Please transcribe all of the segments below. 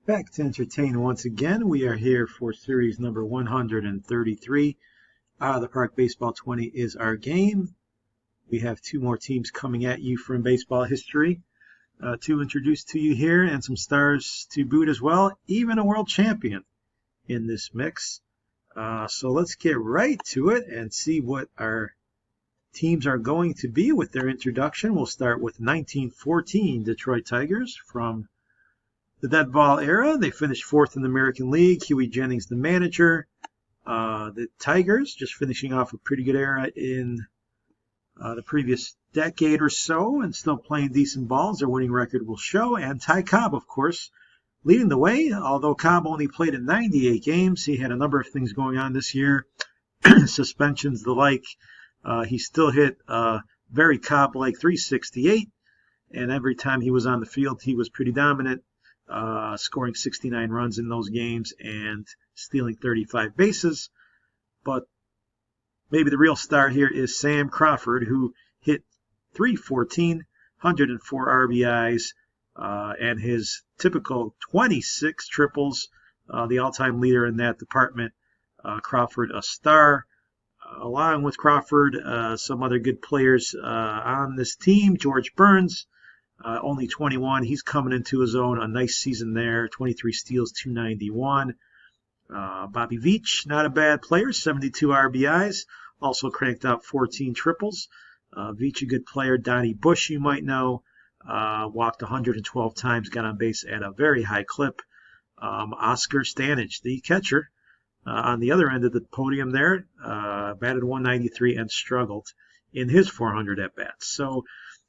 Back to entertain once again. We are here for series number 133. Out of the Park Baseball 20 is our game. We have two more teams coming at you from baseball history to introduce to you here, and some stars to boot as well, even a world champion in this mix. So let's get right to it and see what our teams are going to be with their introduction. We'll start with 1914 Detroit Tigers from the dead ball era. They finished fourth in the American League. Huey Jennings, the manager. The Tigers just finishing off a pretty good era in the previous decade or so and still playing decent balls. Their winning record will show. And Ty Cobb, of course, leading the way. Although Cobb only played in 98 games, he had a number of things going on this year, suspensions, the like. He still hit very Cobb-like 368, and every time he was on the field, he was pretty dominant. Scoring 69 runs in those games and stealing 35 bases. But maybe the real star here is Sam Crawford, who hit .314, 104 RBIs, and his typical 26 triples, the all-time leader in that department. Crawford, a star. Along with Crawford, some other good players on this team. George Burns, only 21. He's coming into his own. A nice season there. 23 steals, 291. Bobby Veach, not a bad player. 72 RBIs. Also cranked out 14 triples. Veach, a good player. Donnie Bush, you might know. Walked 112 times. Got on base at a very high clip. Oscar Stanage, the catcher, on the other end of the podium there. Batted 193 and struggled in his 400 at-bats. So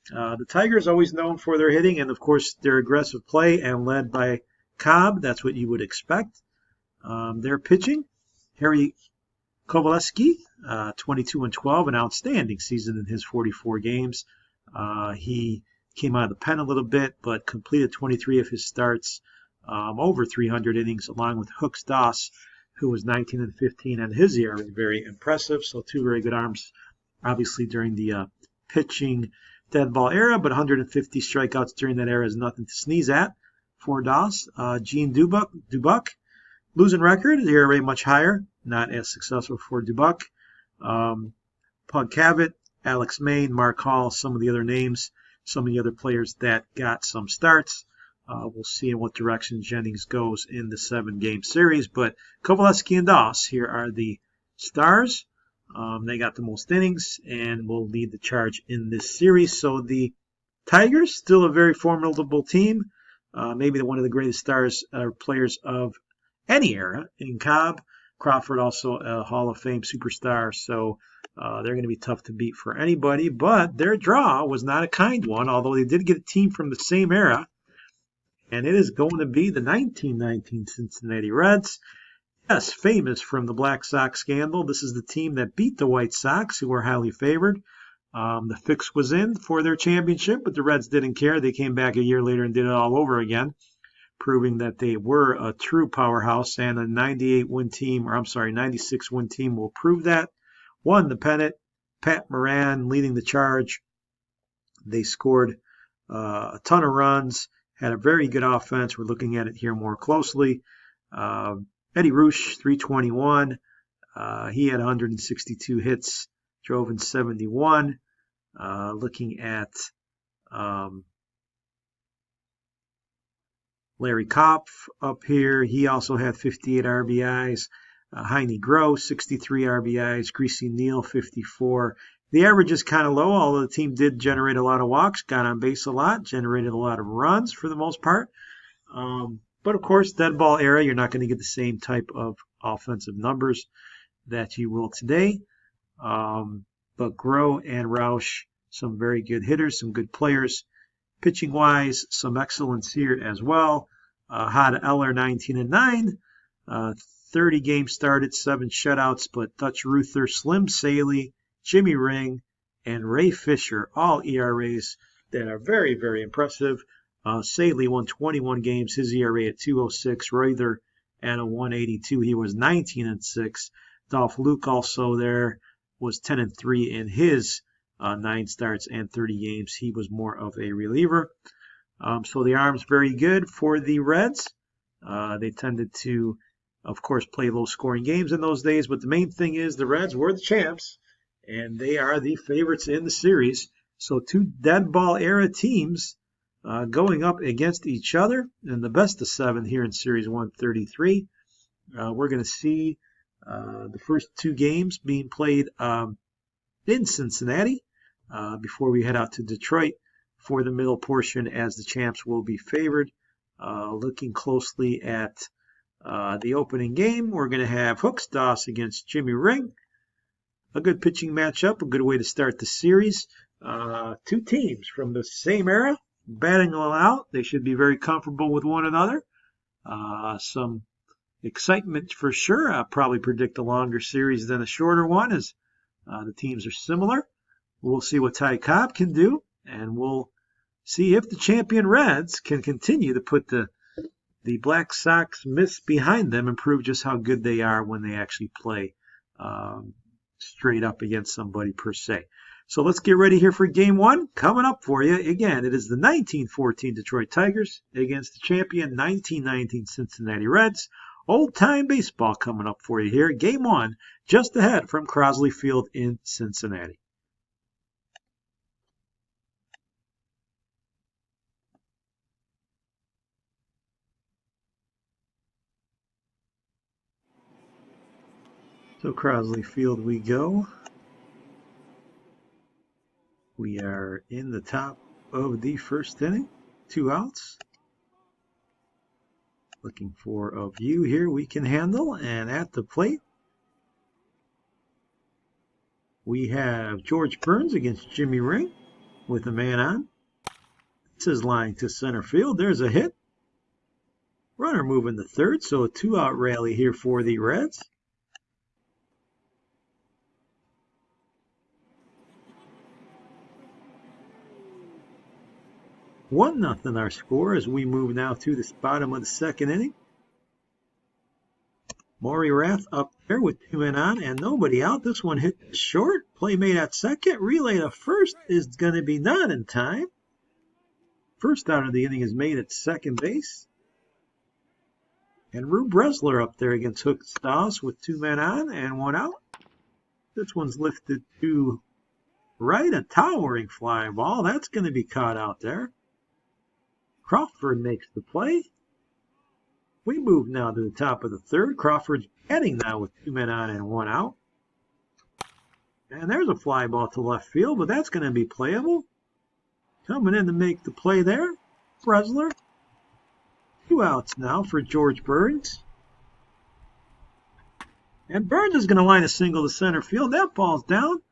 the Tigers always known for their hitting and, of course, their aggressive play and led by Cobb. That's what you would expect. Their pitching, Harry Kovaleski, 22-12, an outstanding season in his 44 games. He came out of the pen a little bit, but completed 23 of his starts, over 300 innings, along with Hooks Doss, who was 19-15, and his ERA was very impressive. So two very good arms, obviously, during the pitching dead ball era, but 150 strikeouts during that era is nothing to sneeze at for Doss. Gene Dubuck, losing record, the ERA much higher, not as successful for Dubuck. Pug Cavett, Alex Main, Mark Hall, some of the other names, some of the other players that got some starts. We'll see in what direction Jennings goes in the 7-game series. But Kovaleski and Doss here are the stars. They got the most innings and will lead the charge in this series. So the Tigers, still a very formidable team. Maybe one of the greatest stars or players of any era in Cobb. Crawford, also a Hall of Fame superstar. So they're going to be tough to beat for anybody. But their draw was not a kind one, although they did get a team from the same era. And it is going to be the 1919 Cincinnati Reds. Yes, famous from the Black Sox scandal. This is the team that beat the White Sox, who were highly favored. The fix was in for their championship, but the Reds didn't care. They came back a year later and did it all over again, proving that they were a true powerhouse. And a 96-win team will prove that. Won the pennant. Pat Moran leading the charge. They scored a ton of runs. Had a very good offense. We're looking at it here more closely. Eddie Roosh, 321. He had 162 hits, drove in 71. Looking at Larry Kopf up here. He also had 58 RBIs. Heine Groh, 63 RBIs. Greasy Neal, 54. The average is kind of low, although the team did generate a lot of walks, got on base a lot, generated a lot of runs for the most part. But, of course, dead ball era, you're not going to get the same type of offensive numbers that you will today. But Groh and Roush, some very good hitters, some good players. Pitching-wise, some excellence here as well. Hod Eller, 19-9. 30 games started, 7 shutouts, but Dutch Ruther, Slim Saley, Jimmy Ring, and Ray Fisher, all ERAs that are very, very impressive. Saley won 21 games, his ERA at 2.06. Ruther at a 1.82. He was 19-6. Dolph Luke also there was 10-3 in his 9 starts and 30 games. He was more of a reliever. So the arm's very good for the Reds. They tended to, of course, play low-scoring games in those days, but the main thing is the Reds were the champs, and they are the favorites in the series. So two dead ball era teams going up against each other in the best of 7 here in Series 133. We're going to see the first 2 games being played in Cincinnati before we head out to Detroit for the middle portion, as the champs will be favored. Looking closely at the opening game, we're going to have Hooks Doss against Jimmy Ring. A good pitching matchup, a good way to start the series. 2 teams from the same era, batting all out. They should be very comfortable with one another. Some excitement for sure. I'll probably predict a longer series than a shorter one, as the teams are similar. We'll see what Ty Cobb can do, and we'll see if the champion Reds can continue to put the Black Sox miss behind them and prove just how good they are when they actually play straight up against somebody per se. So let's get ready here for game 1. Coming up for you, again, it is the 1914 Detroit Tigers against the champion 1919 Cincinnati Reds. Old-time baseball coming up for you here. Game 1, just ahead from Crosley Field in Cincinnati. So Crosley Field we go. We are in the top of the first inning. 2 outs. Looking for a view here we can handle. And at the plate, we have George Burns against Jimmy Ring with a man on. This is line to center field. There's a hit. Runner moving to third, so a 2-out rally here for the Reds. One nothing our score as we move now to the bottom of the second inning. Maury Rath up there with 2 men on and nobody out. This one hit short. Play made at second. Relay to first is going to be not in time. First out of the inning is made at second base. And Rube Bresler up there against Hooks Doss with 2 men on and 1 out. This one's lifted to right. A towering fly ball. That's going to be caught out there. Crawford makes the play. We move now to the top of the third. Crawford's batting now with 2 men on and 1 out. And there's a fly ball to left field, but that's going to be playable. Coming in to make the play there, Bresler. 2 outs now for George Burns. And Burns is going to line a single to center field. That ball's down.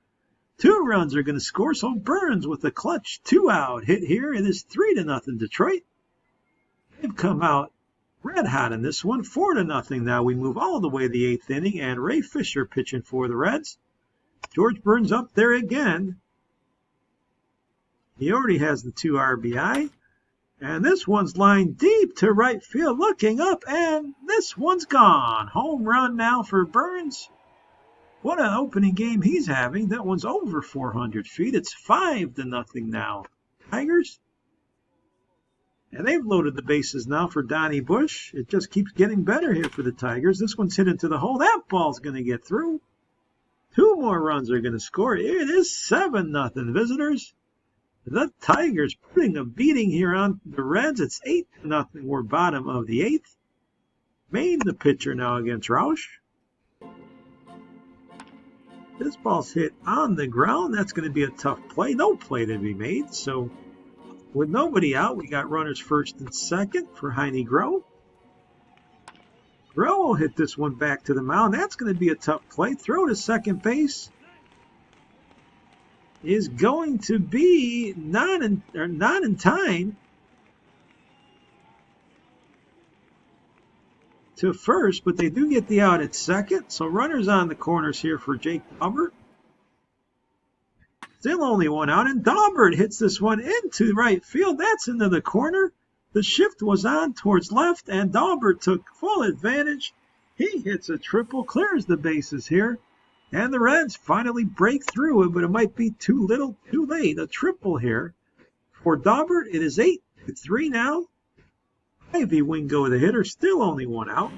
2 runs are going to score, so Burns with a clutch 2-out hit here. It is 3-0 Detroit. They've come out red hot in this one, 4-0 now. We move all the way to the 8th inning, and Ray Fisher pitching for the Reds. George Burns up there again. He already has the 2 RBI. And this one's lined deep to right field, looking up, and this one's gone. Home run now for Burns. What an opening game he's having. That one's over 400 feet. It's 5-0 now. Tigers. And they've loaded the bases now for Donnie Bush. It just keeps getting better here for the Tigers. This one's hit into the hole. That ball's going to get through. 2 more runs are going to score. It is 7-0 visitors. The Tigers putting a beating here on the Reds. It's 8-0. We're bottom of the 8th. Maine, the pitcher now against Roush. This ball's hit on the ground. That's going to be a tough play. No play to be made. So with nobody out, we got runners first and second for Heine Groh. Groh will hit this one back to the mound. That's going to be a tough play. Throw to second base is going to be not in time. To first, but they do get the out at second. So runners on the corners here for Jake Daubert. Still only 1 out, and Daubert hits this one into right field. That's into the corner. The shift was on towards left, and Daubert took full advantage. He hits a triple, clears the bases here, and the Reds finally break through it, but it might be too little, too late. A triple here for Daubert. It is 8-3 now. Ivy Wingo, the hitter, still only one out.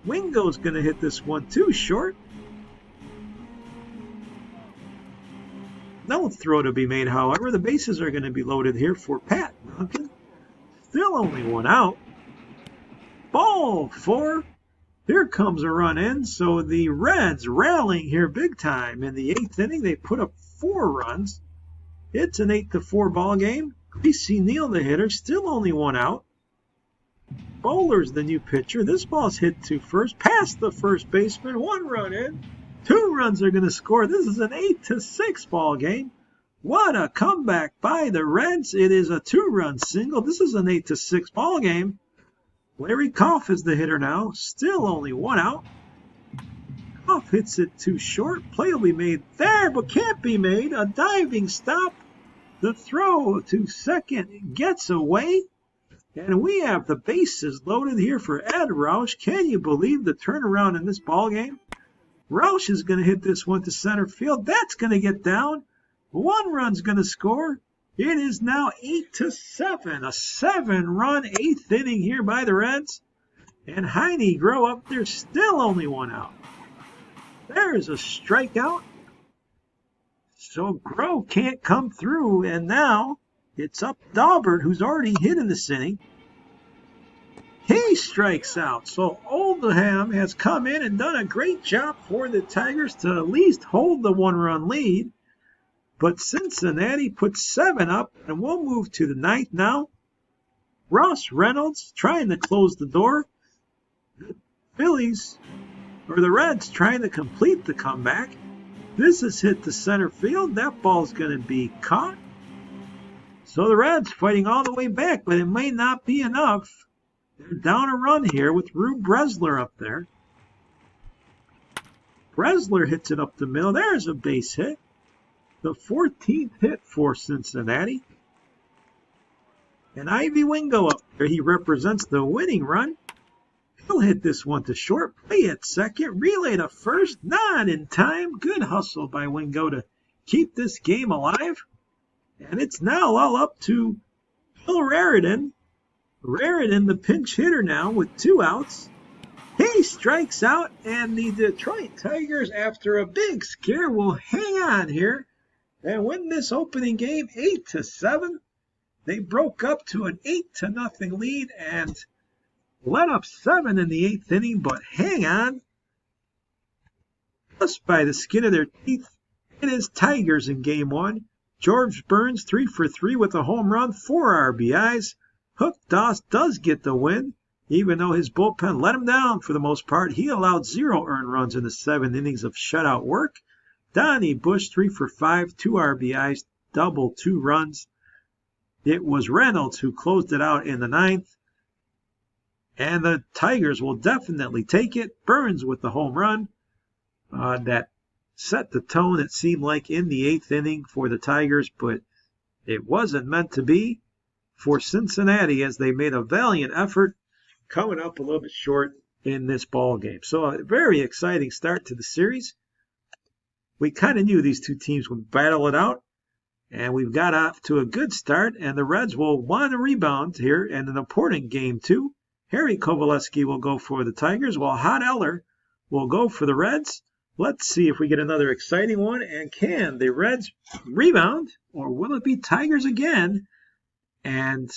Wingo's going to hit this one too short. No throw to be made, however. The bases are going to be loaded here for Pat Duncan. Still only one out. Ball 4. Here comes a run in. So the Reds rallying here big time. In the 8th inning, they put up 4 runs. It's an 8-4 ball game. Greasy Neal, the hitter, still only one out. Bowler's the new pitcher. This ball's hit to first, past the first baseman. 1 run in. 2 runs are going to score. This is an 8-6 ball game. What a comeback by the Reds. It is a 2-run single. This is an 8-6 ball game. Larry Koff is the hitter now. Still only one out. Koff hits it too short. Play will be made there, but can't be made. A diving stop. The throw to second gets away. And we have the bases loaded here for Ed Roush. Can you believe the turnaround in this ball game? Roush is going to hit this one to center field. That's going to get down. 1 run's going to score. It is now 8-7. A 7-run 8th inning here by the Reds. And Heine Grow up there, still only one out. There's a strikeout. So Grow can't come through. And now it's up Daubert, who's already hit in this inning. He strikes out. So Oldham has come in and done a great job for the Tigers to at least hold the 1-run lead. But Cincinnati puts 7 up, and we'll move to the 9th now. Ross Reynolds trying to close the door. The the Reds trying to complete the comeback. This is hit to center field. That ball's going to be caught. So the Reds fighting all the way back, but it may not be enough. They're down a run here with Rube Bresler up there. Bresler hits it up the middle. There's a base hit. The 14th hit for Cincinnati. And Ivy Wingo up there. He represents the winning run. He'll hit this one to short. Play at second. Relay to first. Not in time. Good hustle by Wingo to keep this game alive. And it's now all up to Bill Raritan. Raritan, the pinch hitter now with 2 outs. He strikes out, and the Detroit Tigers, after a big scare, will hang on here and win this opening game 8-7. They broke up to an 8-0 lead and let up 7 in the 8th inning, but hang on. Just by the skin of their teeth, it is Tigers in game 1. George Burns 3 for 3 with a home run, 4 RBIs. Hook Doss does get the win, even though his bullpen let him down for the most part. He allowed 0 earned runs in the 7 innings of shutout work. Donnie Bush 3 for 5, 2 RBIs, double 2 runs. It was Reynolds who closed it out in the 9th. And the Tigers will definitely take it. Burns with the home run that set the tone, it seemed like, in the 8th inning for the Tigers, but it wasn't meant to be for Cincinnati as they made a valiant effort, coming up a little bit short in this ball game. So a very exciting start to the series. We kind of knew these two teams would battle it out, and we've got off to a good start, and the Reds will want to rebound here in an important game too. Harry Kovaleski will go for the Tigers, while Hot Eller will go for the Reds. Let's see if we get another exciting one, and can the Reds rebound, or will it be Tigers again? And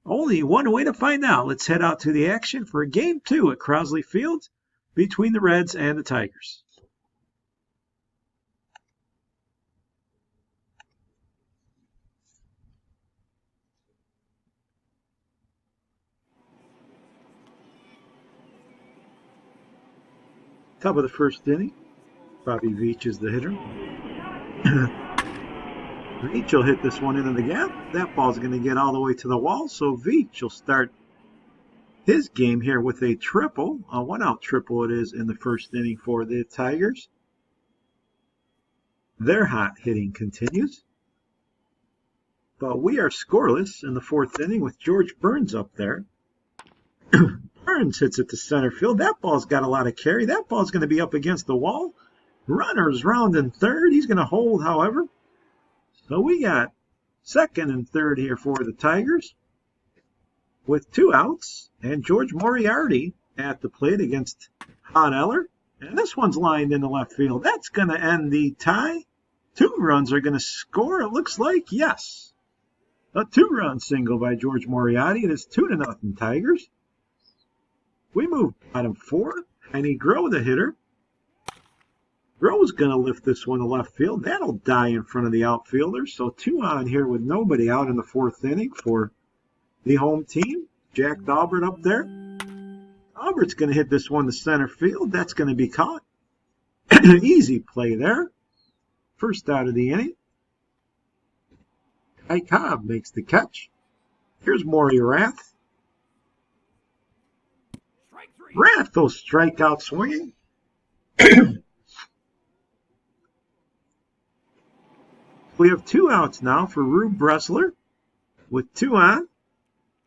only one way to find out. Let's head out to the action for Game 2 at Crosley Field between the Reds and the Tigers. Top of the first inning, Bobby Veach is the hitter. Veach will hit this one into the gap. That ball's going to get all the way to the wall, so Veach will start his game here with a triple. A 1-out triple it is in the first inning for the Tigers. Their hot hitting continues. But we are scoreless in the 4th inning with George Burns up there. Burns hits it to center field. That ball's got a lot of carry. That ball's going to be up against the wall. Runner's round in third. He's going to hold, however. So we got second and third here for the Tigers. with 2 outs, and George Moriarty at the plate against Hod Eller. And this one's lined into left field. That's going to end the tie. 2 runs are going to score, it looks like. Yes. A 2-run single by George Moriarty. It is 2-0 Tigers. We move bottom 4. Henny Groh, the hitter. Groh's going to lift this one to left field. That'll die in front of the outfielder. So 2 on here with nobody out in the 4th inning for the home team. Jack Daubert up there. Albert's going to hit this one to center field. That's going to be caught. Easy play there. First out of the inning. Ty Cobb makes the catch. Here's Maury Rath. Rath will strike out swinging. We have 2 outs now for Rube Bresler with 2 on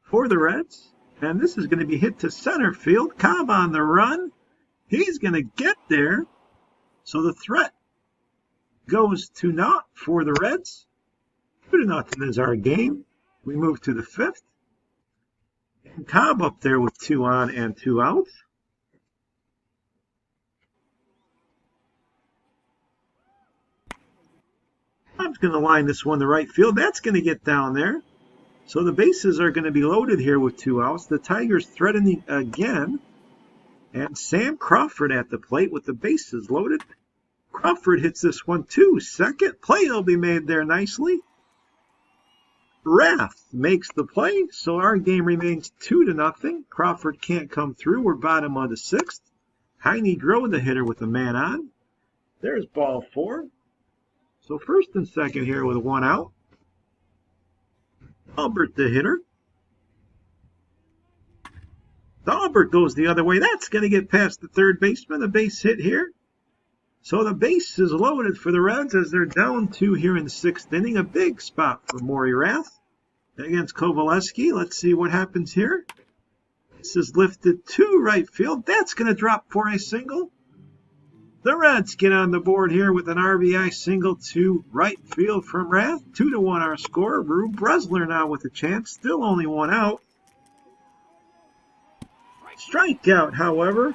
for the Reds. And this is going to be hit to center field. Cobb on the run. He's going to get there. So the threat goes to naught for the Reds. 2-0 is our game. We move to the 5th. And Cobb up there with 2 on and 2 outs. Cobb's going to line this one to right field. That's going to get down there. So the bases are going to be loaded here with 2 outs. The Tigers threatening again. And Sam Crawford at the plate with the bases loaded. Crawford hits this one to second. Play will be made there nicely. Rath makes the play. So our game remains 2-0. Crawford can't come through. We're bottom of the 6th. Henny Groh, the hitter, with a man on. There's ball 4. So first and second here with 1 out. Albert, the hitter. Albert goes the other way. That's going to get past the third baseman. A base hit here. So the base is loaded for the Reds as they're down 2 here in the 6th inning. A big spot for Maury Rath against Kovaleski. Let's see what happens here. This is lifted to right field. That's going to drop for a single. The Reds get on the board here with an RBI single to right field from Rath. 2-1 our score. Rube Bresler now with a chance. Still only 1 out. Strikeout, however.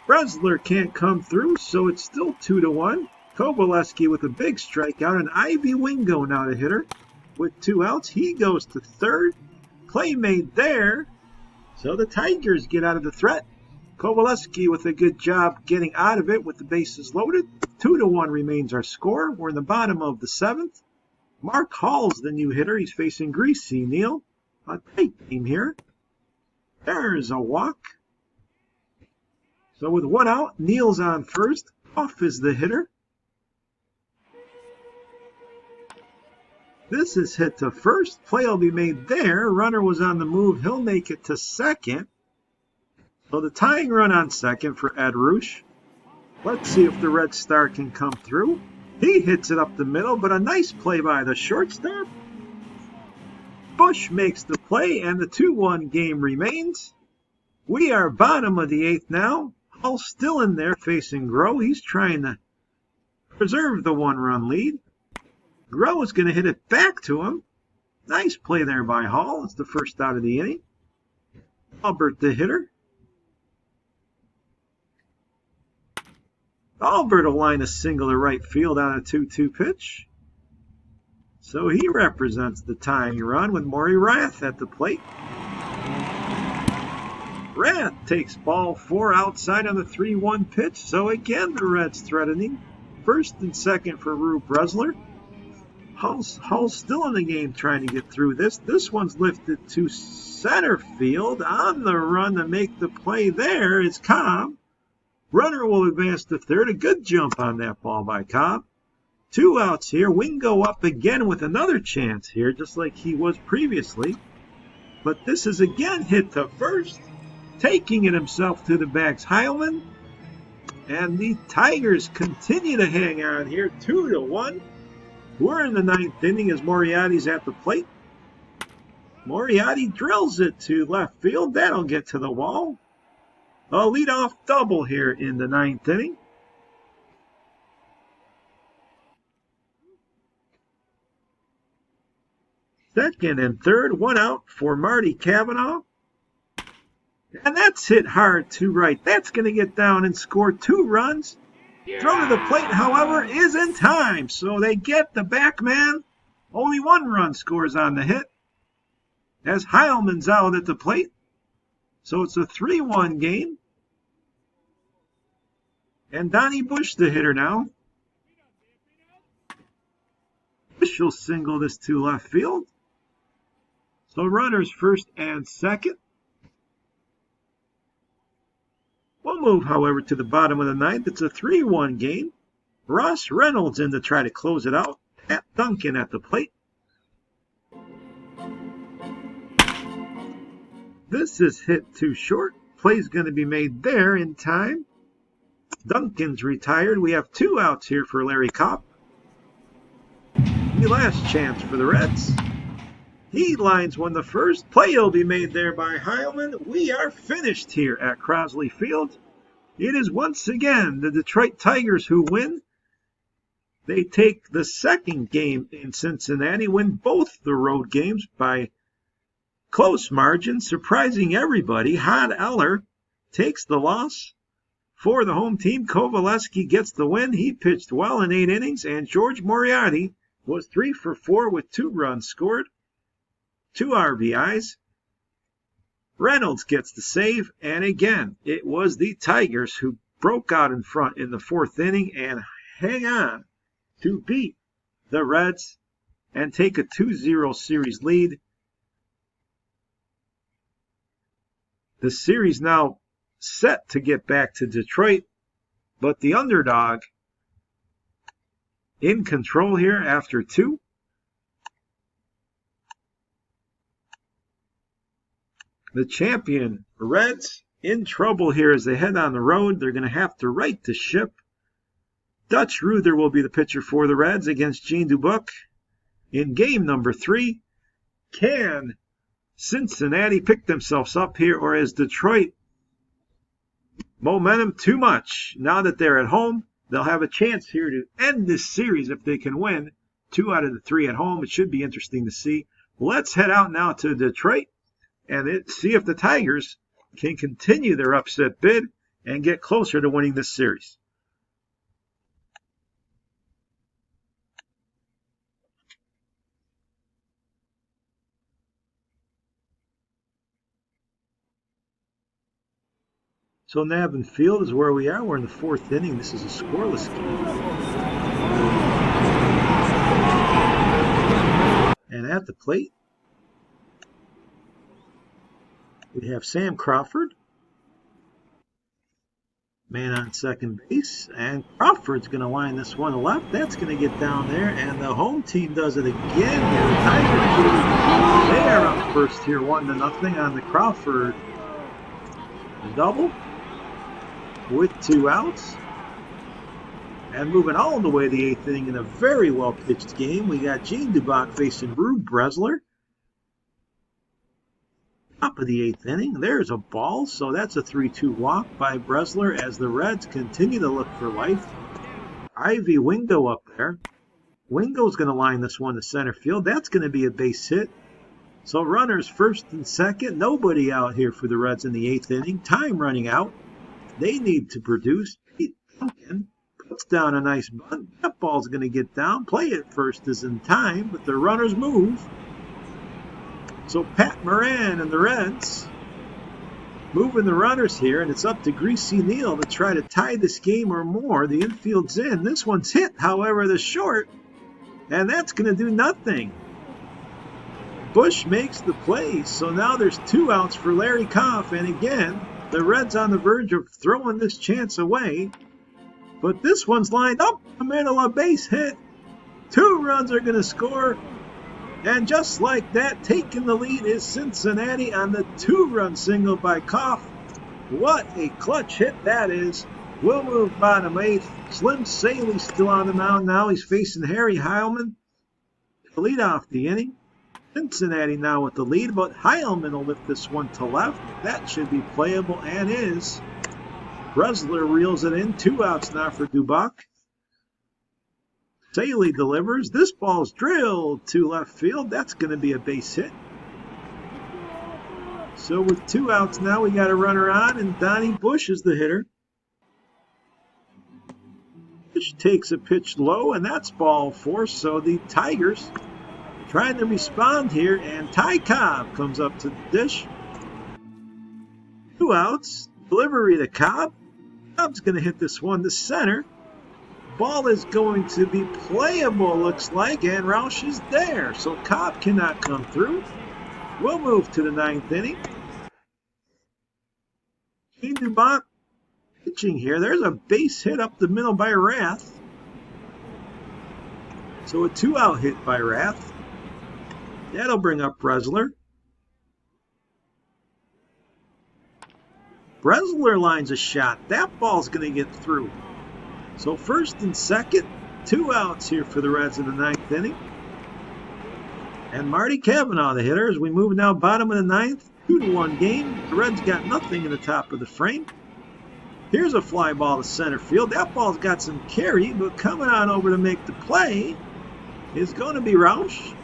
Bresler can't come through, so it's still 2-1. Kovaleski with a big strikeout. And Ivy Wingo now the hitter with 2 outs. He goes to third. Play made there. So the Tigers get out of the threat. Kovaleski with a good job getting out of it with the bases loaded. 2-1 remains our score. We're in the bottom of the 7th. Mark Hall's the new hitter. He's facing Greasy Neal. A tight game here. There's a walk. So with 1 out, Neal's on first. Off is the hitter. This is hit to first. Play will be made there. Runner was on the move. He'll make it to second. So the tying run on second for Ed Roosh. Let's see if the Red Star can come through. He hits it up the middle, but a nice play by the shortstop. Bush makes the play, and the 2-1 game remains. We are bottom of the 8th now. Hall still in there facing Groh. He's trying to preserve the 1-run lead. Groh is going to hit it back to him. Nice play there by Hall. It's the first out of the inning. Albert, the hitter. Albert will line a single to right field on a 2-2 pitch. So he represents the tying run with Maury Rath at the plate. Rath takes ball 4 outside on the 3-1 pitch. So again, the Reds threatening. First and second for Rube Bresler. Hull's still in the game trying to get through this. This one's lifted to center field. On the run to make the play there is Cobb. Runner will advance to third. A good jump on that ball by Cobb. 2 outs here. Wingo up again with another chance here, just like he was previously. But this is again hit to first. Taking it himself to the bags, Heilman. And the Tigers continue to hang on here, 2-1. We're in the 9th inning as Moriarty's at the plate. Moriarty drills it to left field. That'll get to the wall. A leadoff double here in the 9th inning. Second and third, one out for Marty Cavanaugh. And that's hit hard to right. That's going to get down and score 2 runs. Throw to the plate, however, is in time. So they get the back man. Only 1 run scores on the hit as Heilman's out at the plate. So it's a 3-1 game. And Donnie Bush, the hitter now. Bush will single this to left field. So runners first and second. We'll move, however, to the bottom of the ninth. It's a 3-1 game. Ross Reynolds in to try to close it out. Pat Duncan at the plate. This is hit too short. Play's going to be made there in time. Duncan's retired. We have 2 outs here for Larry Kopp. The last chance for the Reds. He lines one the first. Play will be made there by Heilman. We are finished here at Crosley Field. It is once again the Detroit Tigers who win. They take the second game in Cincinnati, win both the road games by close margin, surprising everybody. Hod Eller takes the loss for the home team. Kovaleski gets the win. He pitched well in 8 innings, and George Moriarty was 3 for 4 with 2 runs scored. 2 RBIs. Reynolds gets the save, and again, it was the Tigers who broke out in front in the 4th inning and hang on to beat the Reds and take a 2-0 series lead. The series now set to get back to Detroit, but the underdog in control here after 2. The champion Reds in trouble here as they head on the road. They're going to have to right the ship. Dutch Ruther will be the pitcher for the Reds against Gene Dubuc in game number 3. Can Cincinnati pick themselves up here, or is Detroit momentum too much? Now that they're at home, they'll have a chance here to end this series if they can win 2 out of the 3 at home. It should be interesting to see. Let's head out now to Detroit and see if the Tigers can continue their upset bid and get closer to winning this series. So Navin Field is where we are. We're in the 4th inning. This is a scoreless game. And at the plate, we have Sam Crawford, man on second base, and Crawford's going to line this one to left. That's going to get down there, and the home team does it again here. The Tigers, they are up first here, 1-0 on the Crawford double with 2 outs. And moving all the way to the 8th inning in a very well-pitched game, we got Gene Dubuc facing Rube Bresler. Top of the 8th inning, there's a ball, so that's a 3-2 walk by Bresler as the Reds continue to look for life. Ivy Wingo up there. Wingo's going to line this one to center field. That's going to be a base hit. So runners first and second. Nobody out here for the Reds in the 8th inning. Time running out. They need to produce. Pete Duncan puts down a nice bunt. That ball's going to get down. Play at first is in time, but the runners move. So Pat Moran and the Reds moving the runners here, and it's up to Greasy Neal to try to tie this game or more. The infield's in. This one's hit, however, the short, and that's going to do nothing. Bush makes the play, so now there's 2 outs for Larry Kopp, and again, the Reds on the verge of throwing this chance away. But this one's lined up the middle, a base hit. 2 runs are going to score. And just like that, taking the lead is Cincinnati on the 2-run single by Koff. What a clutch hit that is. We'll move bottom 8th. Slim Saley still on the mound now. He's facing Harry Heilman to lead off the inning. Cincinnati now with the lead, but Heilman will lift this one to left. That should be playable and is. Bresler reels it in. 2 outs now for Dubuc. Saley delivers. This ball's drilled to left field. That's going to be a base hit. So with 2 outs now, we got a runner on, and Donnie Bush is the hitter. Bush takes a pitch low, and that's ball 4. So the Tigers trying to respond here, and Ty Cobb comes up to the dish. 2 outs. Delivery to Cobb. Cobb's going to hit this one to center. Ball is going to be playable, looks like, and Roush is there. So Cobb cannot come through. We'll move to the 9th inning. Shane Dubach pitching here. There's a base hit up the middle by Rath. So a 2-out hit by Rath. That'll bring up Bresler. Bresler lines a shot. That ball's going to get through. So first and second, 2 outs here for the Reds in the 9th inning. And Marty Cavanaugh, the hitter, as we move now bottom of the 9th, 2-1 game. The Reds got nothing in the top of the frame. Here's a fly ball to center field. That ball's got some carry, but coming on over to make the play is going to be Roush.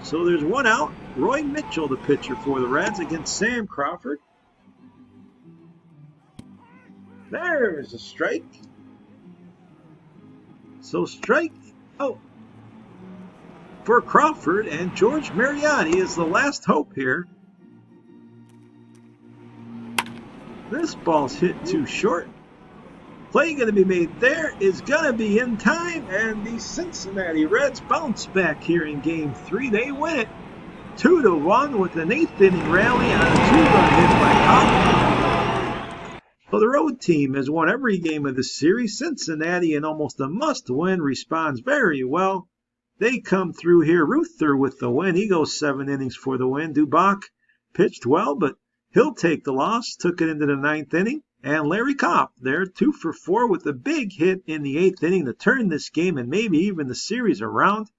So there's 1 out. Roy Mitchell, the pitcher for the Reds, against Sam Crawford. There's a strike. So strike out for Crawford, and George Mariotti is the last hope here. This ball's hit too short. Play going to be made there, is going to be in time, and the Cincinnati Reds bounce back here in Game 3. They win it 2-1 with an 8th inning rally on a 2-run hit by Cobb. So the road team has won every game of the series. Cincinnati, in almost a must-win, responds very well. They come through here. Ruther with the win. He goes 7 innings for the win. Dubach pitched well, but he'll take the loss. Took it into the 9th inning. And Larry Kopp there, 2 for 4 with a big hit in the 8th inning to turn this game and maybe even the series around.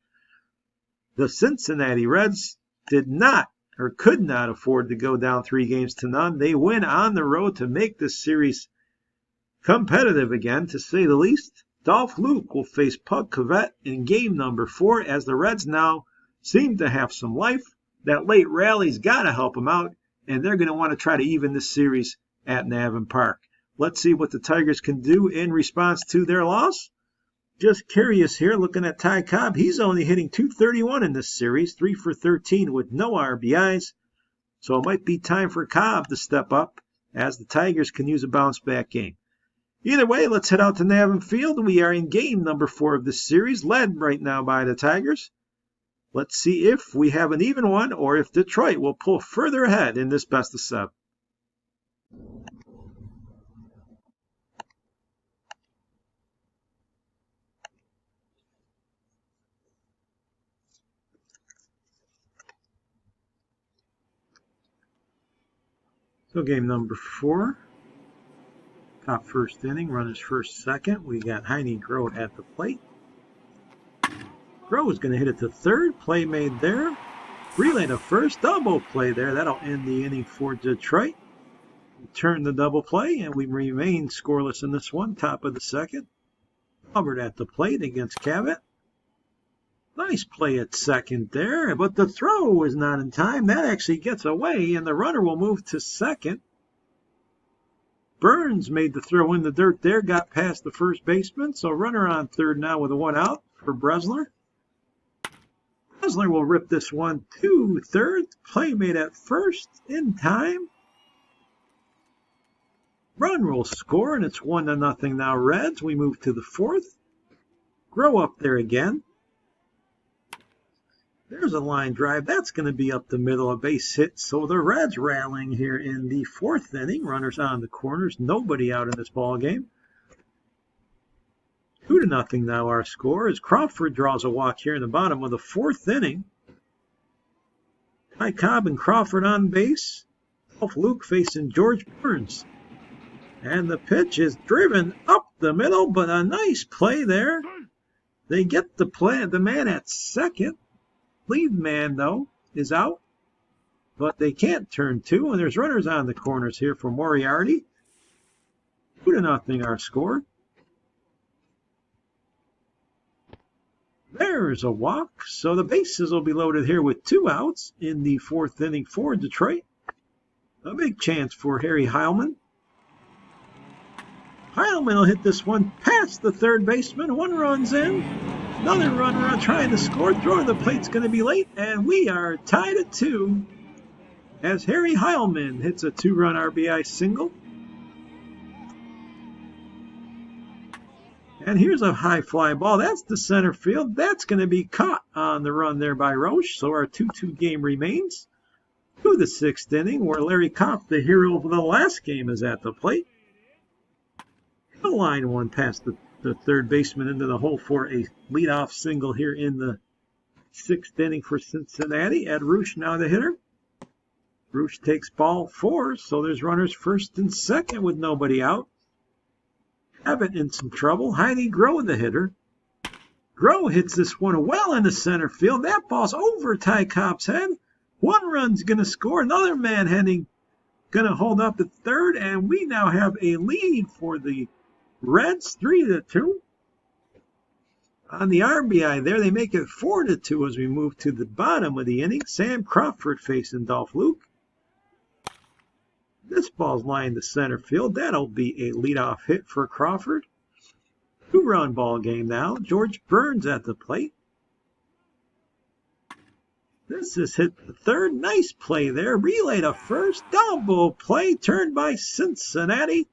The Cincinnati Reds did not or could not afford to go down 3-0. They win on the road to make this series competitive again, to say the least. Dolph Luke will face Pug Cavett in game number 4 as the Reds now seem to have some life. That late rally's got to help them out, and they're going to want to try to even this series at Navin Park. Let's see what the Tigers can do in response to their loss. Just curious here, looking at Ty Cobb, he's only hitting .231 in this series, 3 for 13 with no RBIs. So it might be time for Cobb to step up as the Tigers can use a bounce-back game. Either way, let's head out to Navin Field. We are in game number 4 of this series, led right now by the Tigers. Let's see if we have an even one or if Detroit will pull further ahead in this best of 7. So game number 4, top first inning, runners first, second. We got Heine Groh at the plate. Groh is going to hit it to third. Play made there. Relay to first. Double play there. That'll end the inning for Detroit. We turn the double play, and we remain scoreless in this one. Top of the second. Hubbard at the plate against Cavett. Nice play at second there, but the throw was not in time. That actually gets away, and the runner will move to second. Burns made the throw in the dirt there, got past the first baseman, so runner on third now with a 1 out for Bresler. Bresler will rip this one to third. Play made at first in time. Run will score, and it's 1-0 now Reds. We move to the 4th. Groh up there again. There's a line drive. That's going to be up the middle, a base hit. So the Reds rallying here in the 4th inning. Runners on the corners. Nobody out in this ball game. 2-0 now our score as Crawford draws a walk here in the bottom of the 4th inning. Ty Cobb and Crawford on base. Dolph Luke facing George Burns. And the pitch is driven up the middle, but a nice play there. They get the play, the man at second. Lead man, though, is out. But they can't turn 2, and there's runners on the corners here for Moriarty. 2-0 our score. There's a walk, so the bases will be loaded here with 2 outs in the 4th inning for Detroit. A big chance for Harry Heilman. Heilman will hit this one past the third baseman. 1 run's in. Another runner trying to score. Throw to the plate's going to be late, and we are tied at 2 as Harry Heilman hits a 2-run RBI single. And here's a high fly ball. That's the center field. That's going to be caught on the run there by Roche. So our 2-2 game remains to the 6th inning, where Larry Kopp, the hero of the last game, is at the plate. The line one past the third baseman into the hole for a leadoff single here in the 6th inning for Cincinnati. Ed Rush now the hitter. Rush takes ball 4, so there's runners first and second with nobody out. Abbott in some trouble. Heidi Groh the hitter. Groh hits this one well into center field. That ball's over Ty Cobb's head. 1 run's going to score. Another man heading going to hold up at third, and we now have a lead for the Reds, 3-2. On the RBI there, they make it 4-2 as we move to the bottom of the inning. Sam Crawford facing Dolph Luke. This ball's lined to center field. That'll be a leadoff hit for Crawford. 2-run ball game now. George Burns at the plate. This is hit the third. Nice play there. Relay to first. Double play turned by Cincinnati.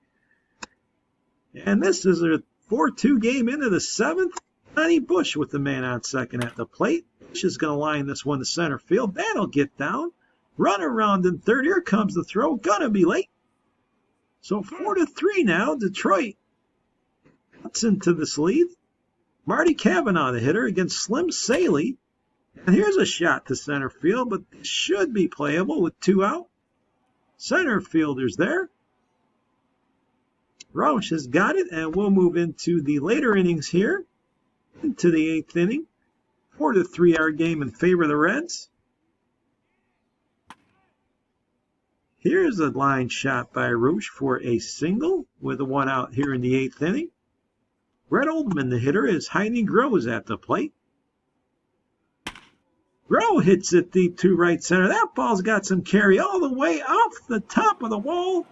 And this is a 4-2 game into the 7th. Johnny Bush with the man on second at the plate. Bush is going to line this one to center field. That'll get down. Run around in third. Here comes the throw. Gonna be late. So 4-3 now. Detroit cuts into this lead. Marty Cavanaugh, the hitter, against Slim Saley. And here's a shot to center field, but this should be playable with 2 out. Center fielder's there. Roush has got it, and we'll move into the later innings here, into the 8th inning. 4-3 our game in favor of the Reds. Here's a line shot by Roush for a single with a 1 out here in the 8th inning. Brett Oldman, the hitter, is Heidi Groh at the plate. Groh hits it deep to right center. That ball's got some carry all the way off the top of the wall.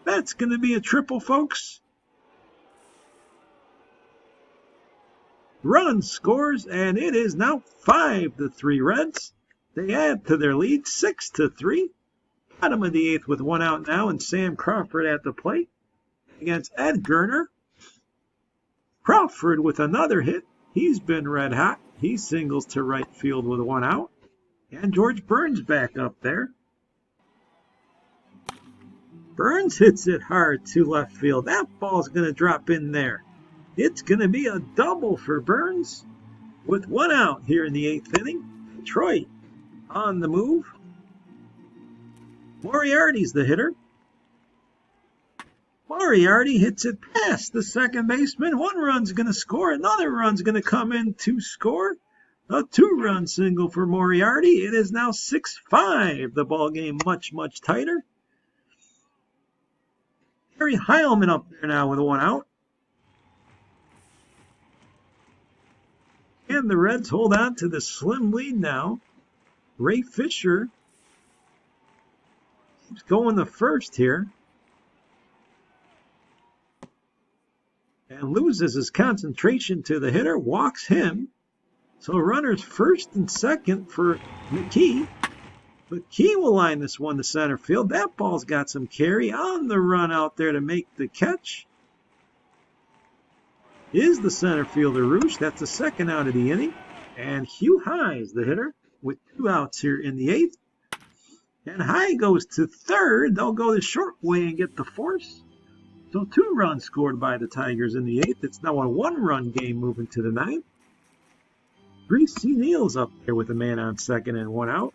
That's going to be a triple, folks. Run scores, and it is now 5-3 Reds. They add to their lead, 6-3. Bottom of the 8th with 1 out now, and Sam Crawford at the plate against Ed Gerner. Crawford with another hit. He's been red hot. He singles to right field with 1 out. And George Burns back up there. Burns hits it hard to left field. That ball's going to drop in there. It's going to be a double for Burns with 1 out here in the 8th inning. Detroit on the move. Moriarty's the hitter. Moriarty hits it past the second baseman. 1 run's going to score. Another run's going to come in to score. A 2-run single for Moriarty. It is now 6-5. The ball game much, much tighter. Harry Heilman up there now with 1 out. And the Reds hold on to the slim lead now. Ray Fisher keeps going the first here. And loses his concentration to the hitter, walks him. So runners first and second for McKee. McKee will line this one to center field. That ball's got some carry on the run out there to make the catch. Is the center fielder Roush. That's the 2nd out of the inning. And Hugh High is the hitter with 2 outs here in the 8th. And High goes to third. They'll go the short way and get the force. So 2 runs scored by the Tigers in the 8th. It's now a 1-run game moving to the 9th. Greasy Neal's up there with a man on second and 1 out.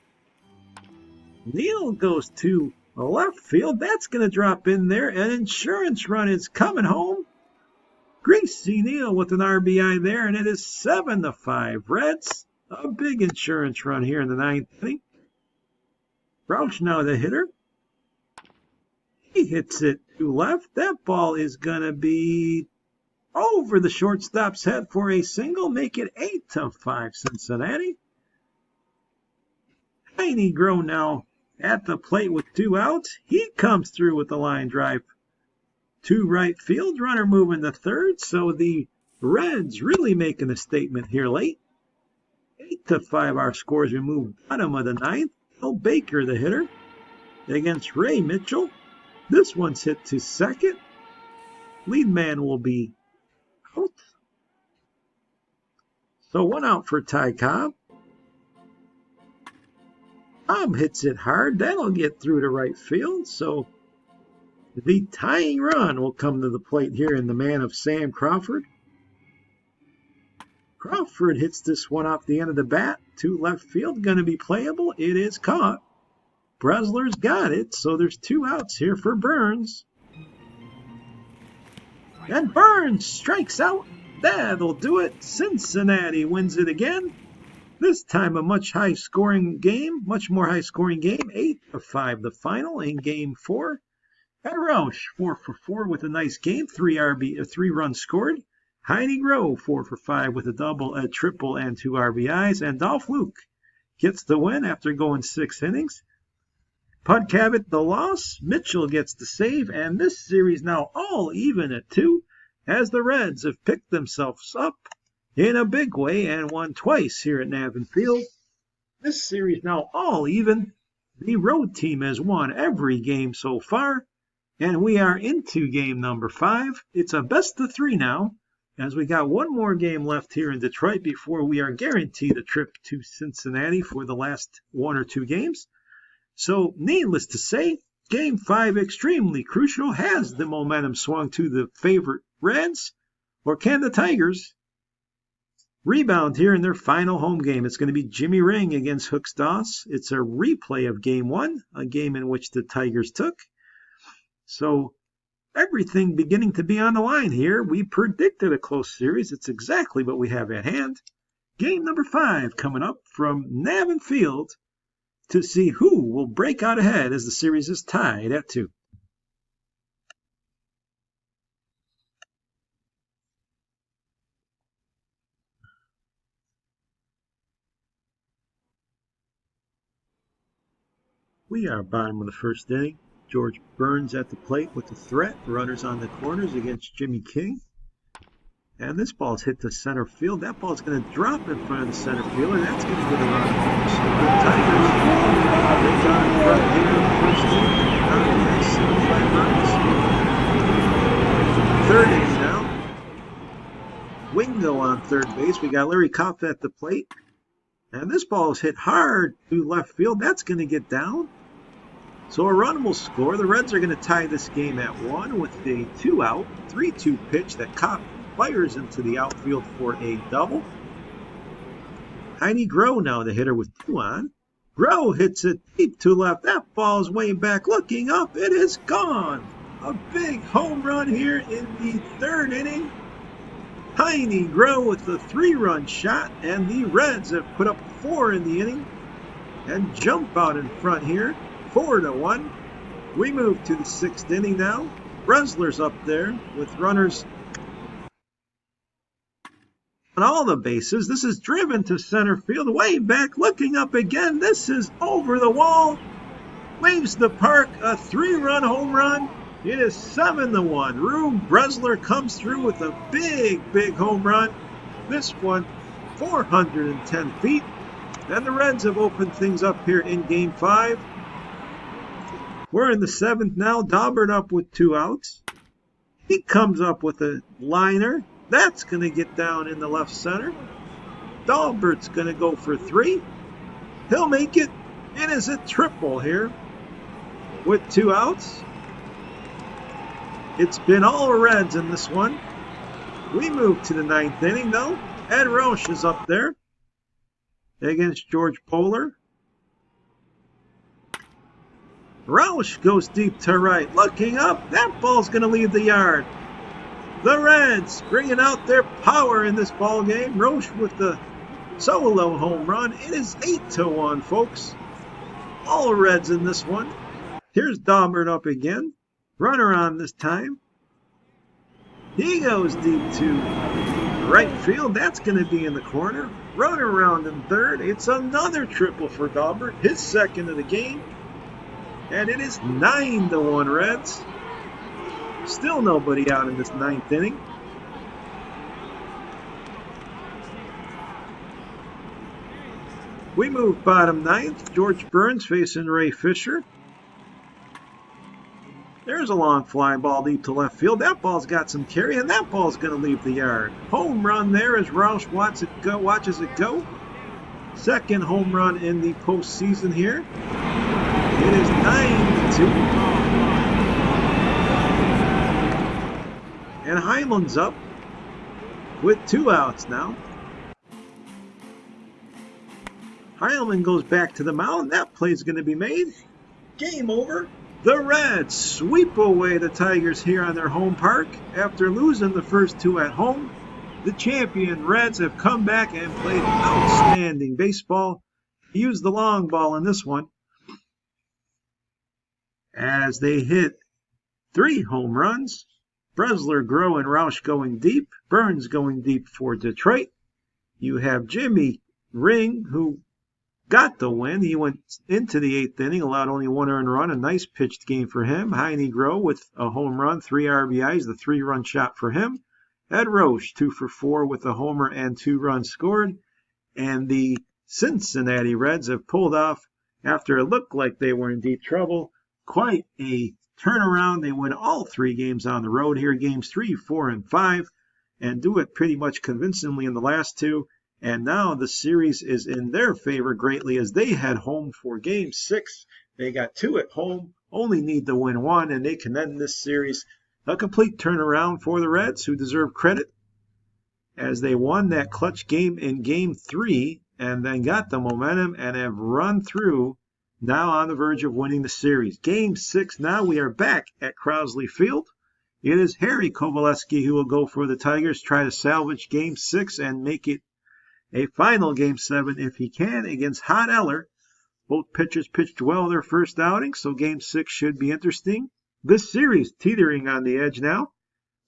Neal goes to left field. That's going to drop in there. An insurance run is coming home. Greasy Neal with an RBI there, and it is 7-5 Reds. A big insurance run here in the 9th inning. Roush now the hitter. He hits it to left. That ball is going to be over the shortstop's head for a single, make it 8-5 Cincinnati. Tiny Grow now at the plate with 2 outs. He comes through with the line drive to right field. Runner moving to third, so the Reds really making a statement here late. 8-5 our scores. We move bottom of the ninth. Bill Baker, the hitter, against Ray Mitchell. This one's hit to second. Lead man will be out. So 1 out for Ty Cobb. Cobb hits it hard. That'll get through to right field. So the tying run will come to the plate here in the man of Sam Crawford. Crawford hits this one off the end of the bat to left field. Going to be playable. It is caught. Bresler's got it. So there's 2 outs here for Burns. And Burns strikes out. That'll do it. Cincinnati wins it again. This time a much more high-scoring game. 8-5 the final in Game 4. And Roush, 4 for 4 with a nice game. 3 runs scored. Heine Grow, 4 for 5 with a double, a triple, and 2 RBIs. And Dolph Luke gets the win after going 6 innings. Pud Cabot the loss. Mitchell gets the save. And this series now all even at 2, as the Reds have picked themselves up in a big way and won twice here at Navin Field. This series now all even. The road team has won every game so far, and we are into game number 5. It's a best of 3 now, as we got one more game left here in Detroit before we are guaranteed a trip to Cincinnati for the last 1 or 2 games. So, needless to say, Game 5 extremely crucial. Has the momentum swung to the favorite Reds, or can the Tigers rebound here in their final home game? It's going to be Jimmy Ring against Hooks Doss. It's a replay of Game 1, a game in which the Tigers took. So everything beginning to be on the line here. We predicted a close series. It's exactly what we have at hand. Game number 5 coming up from Navin Field to see who will break out ahead as the series is tied at 2. We are bottom of the first inning. George Burns at the plate with the threat. Runners on the corners against Jimmy King. And this ball's hit to center field. That ball's going to drop in front of the center fielder. That's going to get around home. So the Tigers break on in front here in the first inning. Down to 5 runs. Third inning now. Wingo on third base. We got Larry Kopp at the plate. And this ball is hit hard to left field. That's going to get down. So a run will score. The Reds are going to tie this game at 1 with a 2-out, 3-2 pitch that Kopp fires into the outfield for a double. Heine Grow now the hitter with 2 on. Grow hits it deep to left. That ball's way back. Looking up, it is gone. A big home run here in the third inning. Heine Grow with the 3-run shot, and the Reds have put up 4 in the inning and jump out in front here, 4-1. We move to the 6th inning now. Bresler's up there with runners on all the bases. This is driven to center field, way back, looking up again. This is over the wall, leaves the park, a 3-run home run. It is 7-1. Rube Bresler comes through with a big home run. This one, 410 feet. And the Reds have opened things up here in Game 5. We're in the 7th now. Daubert up with 2 outs. He comes up with a liner. That's going to get down in the left center. Daubert's going to go for 3. He'll make it. It is a triple here with 2 outs. It's been all Reds in this one. We move to the 9th inning, though. Ed Roush is up there against George Polar. Roush goes deep to right. Looking up. That ball's going to leave the yard. The Reds bringing out their power in this ball game. Roush with the solo home run. It is 8-1, folks. All Reds in this one. Here's Daubert up again. Runner on this time. He goes deep to right field. That's going to be in the corner. Run around in third. It's another triple for Daubert, his second of the game. And it is 9-1 Reds. Still nobody out in this ninth inning. We move bottom ninth. George Burns facing Ray Fisher. There's a long fly ball deep to left field. That ball's got some carry, and that ball's going to leave the yard. Home run there as Roush watches it go. Second home run in the postseason here. It is 9-2. And Heinlen's up with 2 outs now. Heilman goes back to the mound. That play's going to be made. Game over. The Reds sweep away the Tigers here on their home park. After losing the first 2 at home, the champion Reds have come back and played outstanding baseball. Used the long ball in this one as they hit 3 home runs. Bresler, Groh, and Roush going deep. Burns going deep for Detroit. You have Jimmy Ring, who got the win. He went into the 8th inning, allowed only 1 earned run. A nice pitched game for him. Heine Groh with a home run, 3 RBIs, the 3-run shot for him. Ed Roche, 2 for 4 with a homer and 2 runs scored. And the Cincinnati Reds have pulled off, after it looked like they were in deep trouble, quite a turnaround. They win all 3 games on the road here, games 3, 4, and 5, and do it pretty much convincingly in the last 2. And now the series is in their favor greatly as they head home for game 6. They got 2 at home, only need to win 1, and they can end this series. A complete turnaround for the Reds, who deserve credit as they won that clutch game in game 3 and then got the momentum and have run through, now on the verge of winning the series. Game 6 now, we are back at Crosley Field. It is Harry Kovaleski who will go for the Tigers, try to salvage game 6 and make it a final game 7 if he can against Hot Eller. Both pitchers pitched well their first outing, so game 6 should be interesting. This series teetering on the edge now.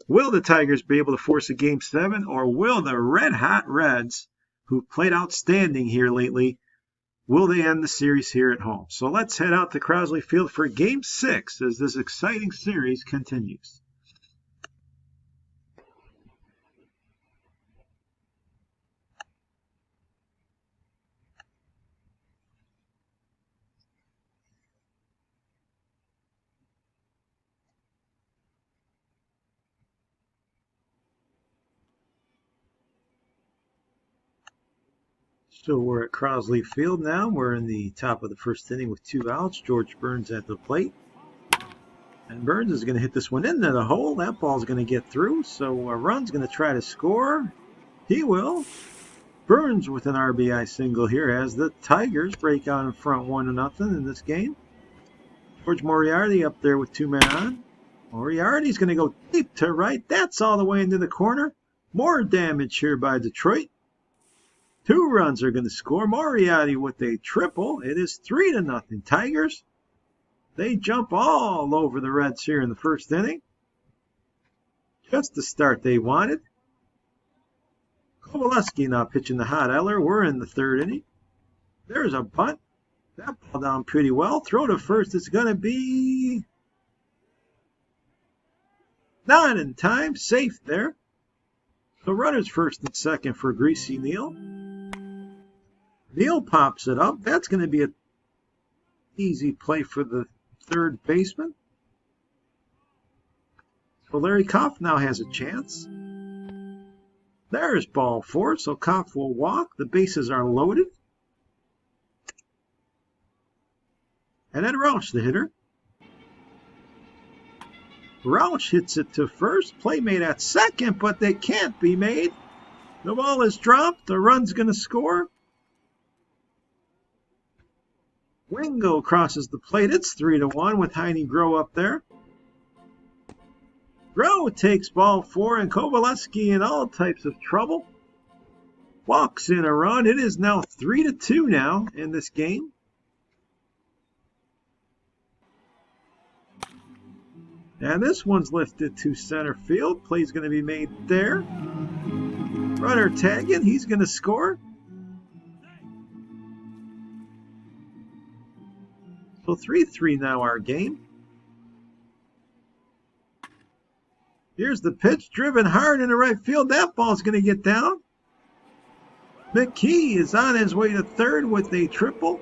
Will the Tigers be able to force a game 7, or will the red-hot Reds, who've played outstanding here lately, will they end the series here at home? So let's head out to Crosley Field for game 6 as this exciting series continues. So we're at Crosley Field now. We're in the top of the first inning with 2 outs. George Burns at the plate. And Burns is going to hit this one into the hole. That ball's going to get through. So a run's going to try to score. He will. Burns with an RBI single here as the Tigers break out in front 1-0 in this game. George Moriarty up there with 2 men on. Moriarty's going to go deep to right. That's all the way into the corner. More damage here by Detroit. 2 runs are going to score. Moriarty with a triple. It is 3-0 Tigers. They jump all over the Reds here in the first inning. Just the start they wanted. Kovaleski now pitching the Hot Eller. We're in the 3rd inning. There's a bunt. That ball down pretty well. Throw to first. It's going to be not in time. Safe there. So runners first and second for Greasy Neal. Neal pops it up. That's going to be an easy play for the 3rd baseman. So Larry Koff now has a chance. There's ball 4, so Koff will walk. The bases are loaded. And then Roush, the hitter. Roush hits it to first. Play made at second, but they can't be made. The ball is dropped. The run's going to score. Wingo crosses the plate. It's 3-1 with Heine Groh up there. Groh takes ball 4, and Kovaleski in all types of trouble. Walks in a run. It is now 3-2 now in this game. And this one's lifted to center field. Play's going to be made there. Runner tagging. He's going to score. So 3-3 now our game. Here's the pitch, driven hard into right field. That ball's going to get down. McKee is on his way to third with a triple.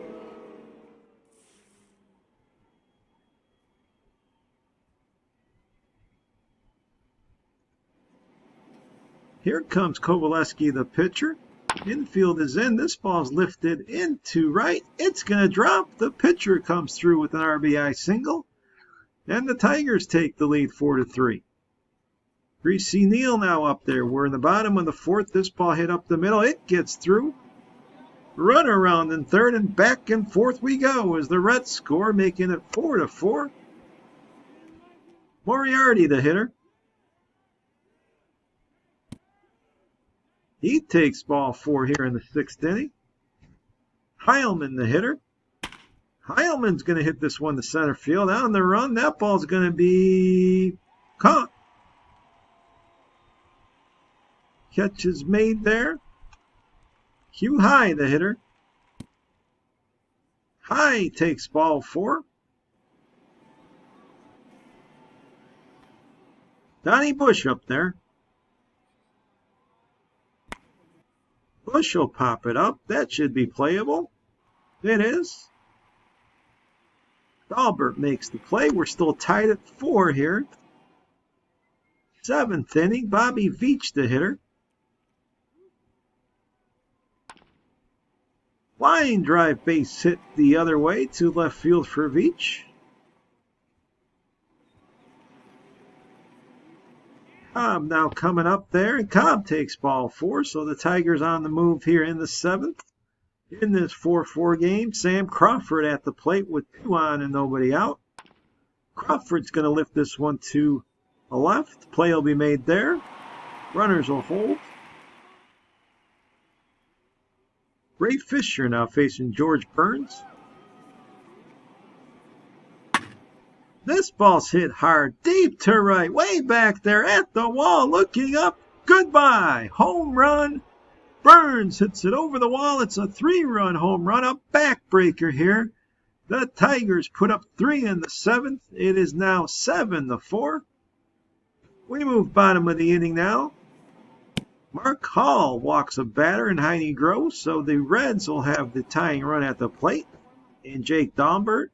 Here comes Kovaleski, the pitcher. Infield is in. This ball's lifted into right. It's going to drop. The pitcher comes through with an RBI single. And the Tigers take the lead 4-3. Reese Neal now up there. We're in the bottom of the fourth. This ball hit up the middle. It gets through. Run around in third, and back and forth we go as the Reds score, making it 4-4. Moriarty, the hitter. He takes ball 4 here in the 6th inning. Heilman, the hitter. Heilman's going to hit this one to center field. On the run, that ball's going to be caught. Catch is made there. Hugh High, the hitter. High takes ball 4. Donnie Bush up there. Bush will pop it up. That should be playable. It is. Dahlberg makes the play. We're still tied at 4 here. 7th inning. Bobby Veach, the hitter. Line drive base hit the other way to left field for Veach. Cobb now coming up there, and Cobb takes ball 4, so the Tigers on the move here in the 7th. In this 4-4 game, Sam Crawford at the plate with 2 on and nobody out. Crawford's going to lift this one to the left. Play will be made there. Runners will hold. Ray Fisher now facing George Burns. This ball's hit hard, deep to right, way back there at the wall, looking up. Goodbye. Home run. Burns hits it over the wall. It's a 3-run home run, a backbreaker here. The Tigers put up 3 in the 7th. It is now 7-4. We move bottom of the inning now. Mark Hall walks a batter in Heine Gross, so the Reds will have the tying run at the plate. And Jake Dahlberg.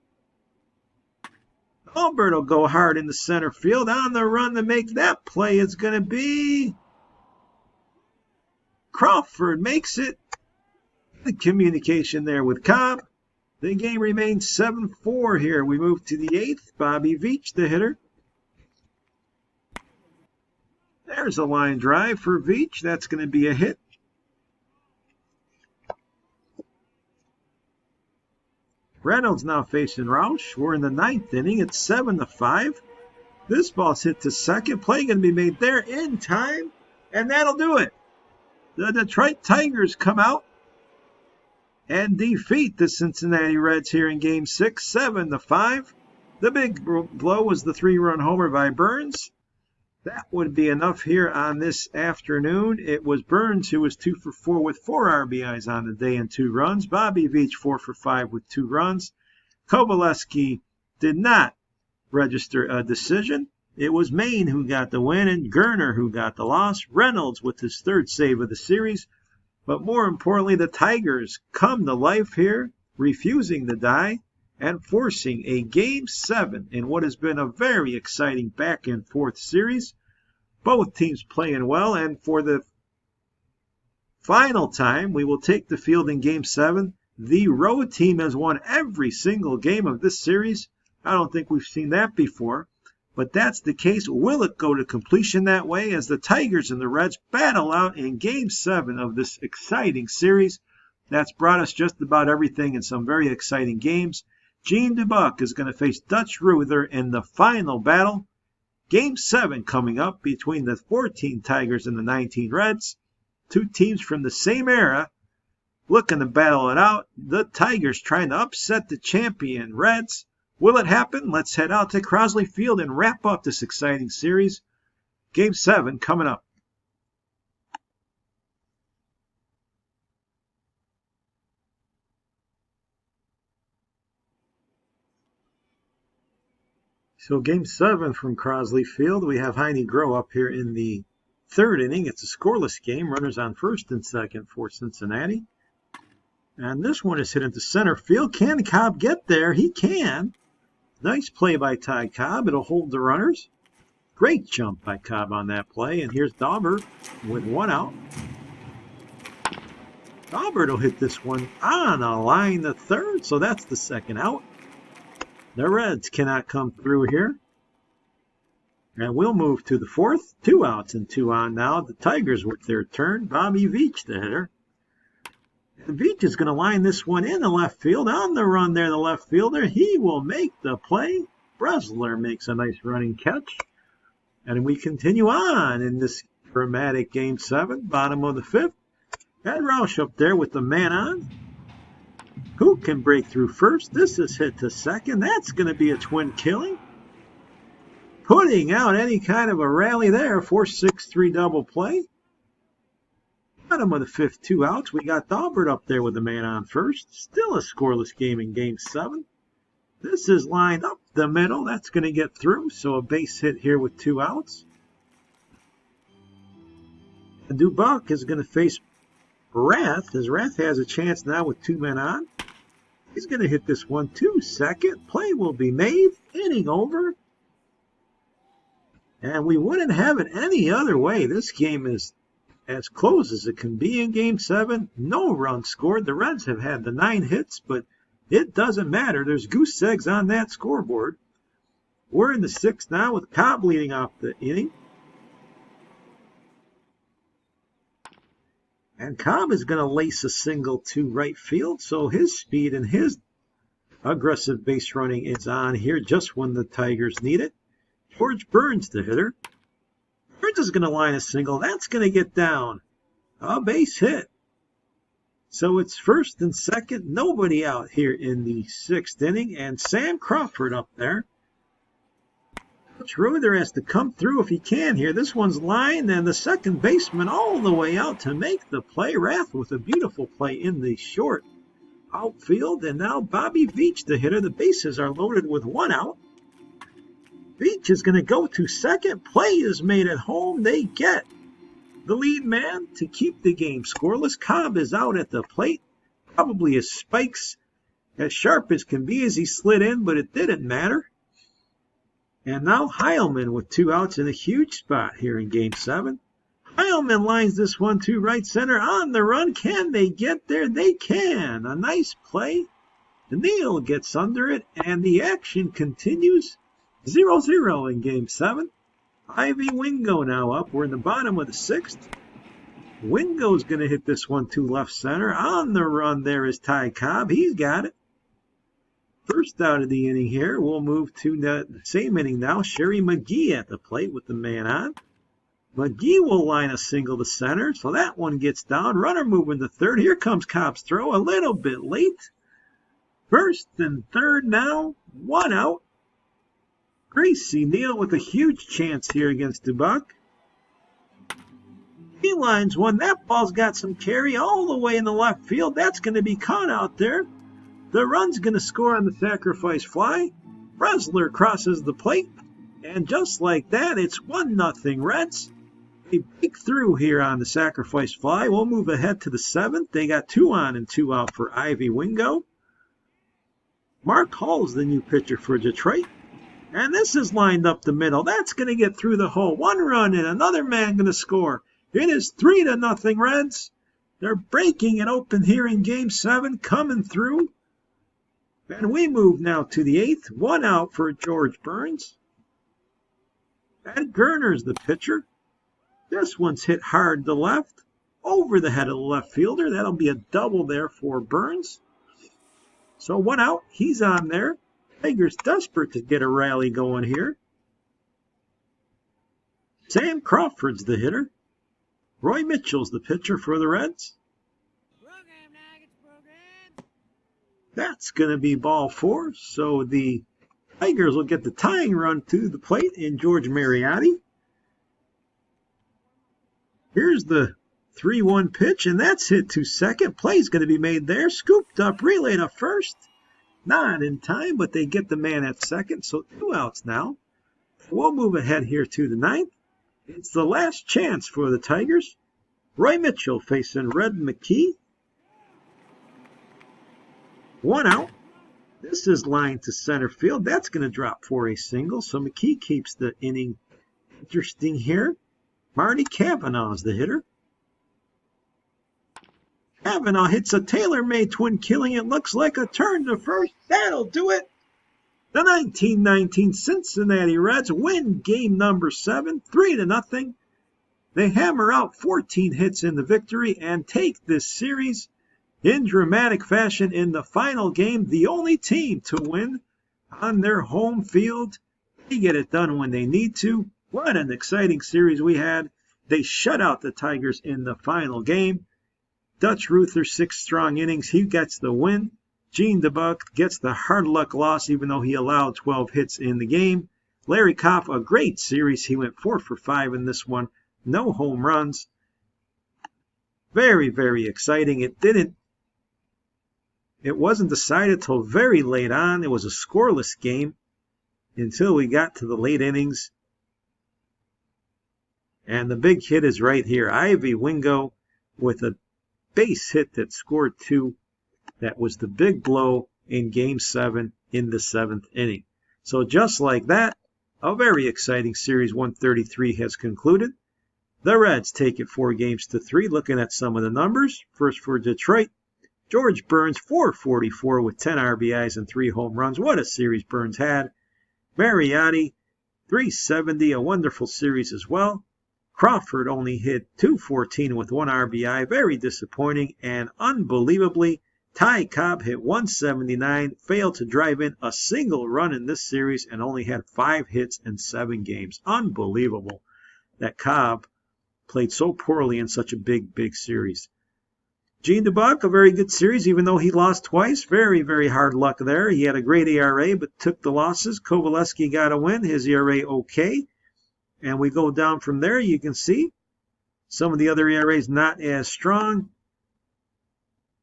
Dahlberg will go hard in the center field. On the run to make that play is going to be Crawford. Makes it. The communication there with Cobb. The game remains 7-4 here. We move to the 8th. Bobby Veach, the hitter. There's a line drive for Veach. That's going to be a hit. Reynolds now facing Roush. We're in the 9th inning. It's 7-5. This ball's hit to second. Play going to be made there in time. And that'll do it. The Detroit Tigers come out and defeat the Cincinnati Reds here in Game 6, 7-5. The big blow was the 3-run homer by Burns. That would be enough here on this afternoon. It was Burns who was 2 for 4 with 4 RBIs on the day and 2 runs. Bobby Veach 4 for 5 with 2 runs. Kovaleski did not register a decision. It was Maine who got the win and Gerner who got the loss. Reynolds with his 3rd save of the series. But more importantly, the Tigers come to life here, refusing to die and forcing a Game 7 in what has been a very exciting back and forth series. Both teams playing well, and for the final time, we will take the field in Game 7. The road team has won every single game of this series. I don't think we've seen that before, but that's the case. Will it go to completion that way as the Tigers and the Reds battle out in Game 7 of this exciting series? That's brought us just about everything in some very exciting games. Gene Dubuc is going to face Dutch Ruther in the final battle. Game 7 coming up between the 14 Tigers and the 19 Reds. 2 teams from the same era looking to battle it out. The Tigers trying to upset the champion Reds, Will it happen? Let's head out to Crosley Field and wrap up this exciting series. Game 7 coming up. So Game 7 from Crosley Field. We have Heine Grow up here in the 3rd inning. It's a scoreless game. Runners on 1st and 2nd for Cincinnati. And this one is hit into center field. Can Cobb get there? He can. Nice play by Ty Cobb. It'll hold the runners. Great jump by Cobb on that play. And here's Daubert with 1 out. Daubert will hit this one on a line to 3rd, so that's the 2nd out. The Reds cannot come through here. And we'll move to the 4th. 2 outs and 2 on now. The Tigers with their turn. Bobby Veach, the hitter. And Veach is going to line this one in the left field. On the run there, the left fielder. He will make the play. Bresler makes a nice running catch. And we continue on in this dramatic Game 7, bottom of the 5th. Ed Roush up there with the man on. Who can break through first? This is hit to 2nd. That's going to be a twin killing. Putting out any kind of a rally there. 4-6-3 double play. Bottom of the 5th, 2 outs. We got Daubert up there with the man on first. Still a scoreless game in Game 7. This is lined up the middle. That's going to get through. So a base hit here with 2 outs. And Dubuck is going to face Rath, as Rath has a chance now with 2 men on. He's going to hit this one to 2nd. Play will be made. Inning over. And we wouldn't have it any other way. This game is as close as it can be in Game 7. No runs scored. The Reds have had the 9 hits, but it doesn't matter. There's goose eggs on that scoreboard. We're in the 6th now with Cobb leading off the inning. And Cobb is going to lace a single to right field, so his speed and his aggressive base running is on here just when the Tigers need it. George Burns, the hitter. Burns is going to line a single. That's going to get down. A base hit. So it's 1st and 2nd. Nobody out here in the 6th inning. And Sam Crawford up there. Coach Ruther has to come through if he can here. This one's lined, and the second baseman all the way out to make the play. Rath with a beautiful play in the short outfield. And now Bobby Veach, the hitter. The bases are loaded with 1 out. Veach is going to go to 2nd. Play is made at home. They get the lead man to keep the game scoreless. Cobb is out at the plate. Probably his spikes as sharp as can be as he slid in, but it didn't matter. And now Heilman with 2 outs in a huge spot here in Game 7. Heilman lines this one to right center on the run. Can they get there? They can. A nice play. Neal gets under it, and the action continues. 0-0 in Game 7. Ivy Wingo now up. We're in the bottom of the 6th. Wingo's going to hit this one to left center. On the run there is Ty Cobb. He's got it. First out of the inning here. We'll move to the same inning now. Sherry McGee at the plate with the man on. McGee will line a single to center, so that one gets down. Runner moving to 3rd. Here comes Cobb's throw. A little bit late. 1st and 3rd now. 1 out. Gracie Neal with a huge chance here against Dubuck. He lines one. That ball's got some carry all the way in the left field. That's going to be caught out there. The run's going to score on the sacrifice fly. Bresler crosses the plate. And just like that, it's 1-0 Reds. They break through here on the sacrifice fly. We'll move ahead to the 7th. They got 2 on and 2 out for Ivy Wingo. Mark Hall's the new pitcher for Detroit. And this is lined up the middle. That's going to get through the hole. 1 run and another man going to score. It is 3-0 Reds. They're breaking it open here in Game 7, coming through. And we move now to the 8th. 1 out for George Burns. Ed Gerner's the pitcher. This one's hit hard to left. Over the head of the left fielder. That'll be a double there for Burns. So 1 out. He's on there. Tigers desperate to get a rally going here. Sam Crawford's the hitter. Roy Mitchell's the pitcher for the Reds. That's going to be ball 4. So the Tigers will get the tying run to the plate in George Mariotti. Here's the 3-1 pitch, and that's hit to second. Play's going to be made there. Scooped up, relay to first. Not in time, but they get the man at second, so 2 outs now. We'll move ahead here to the 9th. It's the last chance for the Tigers. Roy Mitchell facing Red McKee. 1 out. This is lined to center field. That's going to drop for a single, so McKee keeps the inning interesting here. Marty Cavanaugh's the hitter. Kavanaugh hits a tailor-made twin killing. It looks like a turn to first. That'll do it. The 1919 Cincinnati Reds win game number 7, 3-0. They hammer out 14 hits in the victory and take this series in dramatic fashion in the final game. The only team to win on their home field. They get it done when they need to. What an exciting series we had. They shut out the Tigers in the final game. Dutch Ruther, 6 strong innings. He gets the win. Gene DeBuck gets the hard luck loss, even though he allowed 12 hits in the game. Larry Kopp, a great series. He went 4 for 5 in this one. No home runs. Very, very exciting. It wasn't decided till very late on. It was a scoreless game until we got to the late innings. And the big hit is right here. Ivy Wingo with a base hit that scored 2. That was the big blow in Game 7 in the 7th inning. So just like that, a very exciting Series 133 has concluded. The Reds take it 4-3. Looking at some of the numbers. First for Detroit, George Burns, 444 with 10 RBIs and 3 home runs. What a series Burns had. Mariotti, 370, a wonderful series as well. Crawford only hit .214 with 1 RBI. Very disappointing. And unbelievably, Ty Cobb hit .179, failed to drive in a single run in this series, and only had 5 hits in 7 games. Unbelievable that Cobb played so poorly in such a big series. Gene DeBuck, a very good series, even though he lost twice. Very, very hard luck there. He had a great ERA, but took the losses. Kovaleski got a win. His ERA okay. And we go down from there. You can see some of the other ERAs not as strong.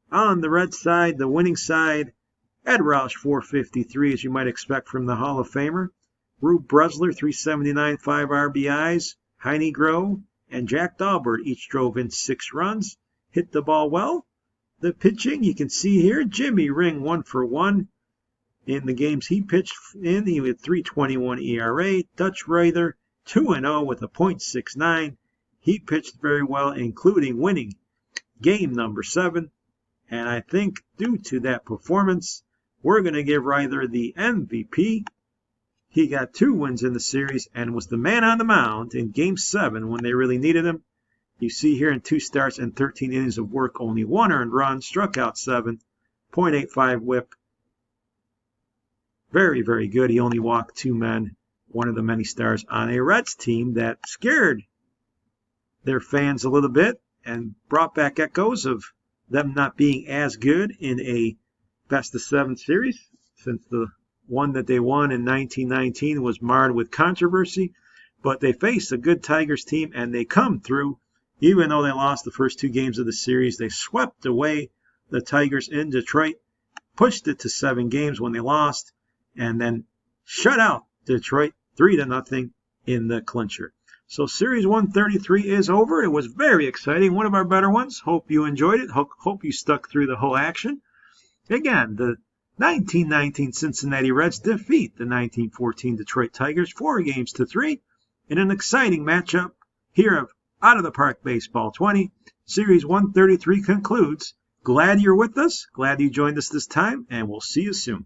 On the Red side, the winning side, Ed Roush, 453, as you might expect from the Hall of Famer. Rube Bresler, 379, 5 RBIs. Heine Groh and Jack Daubert each drove in 6 runs. Hit the ball well. The pitching, you can see here, Jimmy Ring, 1 for 1. In the games he pitched in, he had 3.21 ERA. Dutch Ruther, 2-0 with a .69. He pitched very well, including winning game number 7. And I think due to that performance, we're going to give Ruther the MVP. He got 2 wins in the series and was the man on the mound in Game 7 when they really needed him. You see here in 2 starts and 13 innings of work, only 1 earned run, struck out 7, .85 whip. Very, very good. He only walked 2 men, one of the many stars on a Reds team that scared their fans a little bit and brought back echoes of them not being as good in a best-of-7 series, since the one that they won in 1919 was marred with controversy. But they faced a good Tigers team, and they come through. Even though they lost the first 2 games of the series, they swept away the Tigers in Detroit, pushed it to 7 games when they lost, and then shut out Detroit 3-0 in the clincher. So Series 133 is over. It was very exciting. One of our better ones. Hope you enjoyed it. Hope you stuck through the whole action. Again, the 1919 Cincinnati Reds defeat the 1914 Detroit Tigers 4-3 in an exciting matchup here of Out of the Park Baseball 20. Series 133 concludes. Glad you're with us. Glad you joined us this time, and we'll see you soon.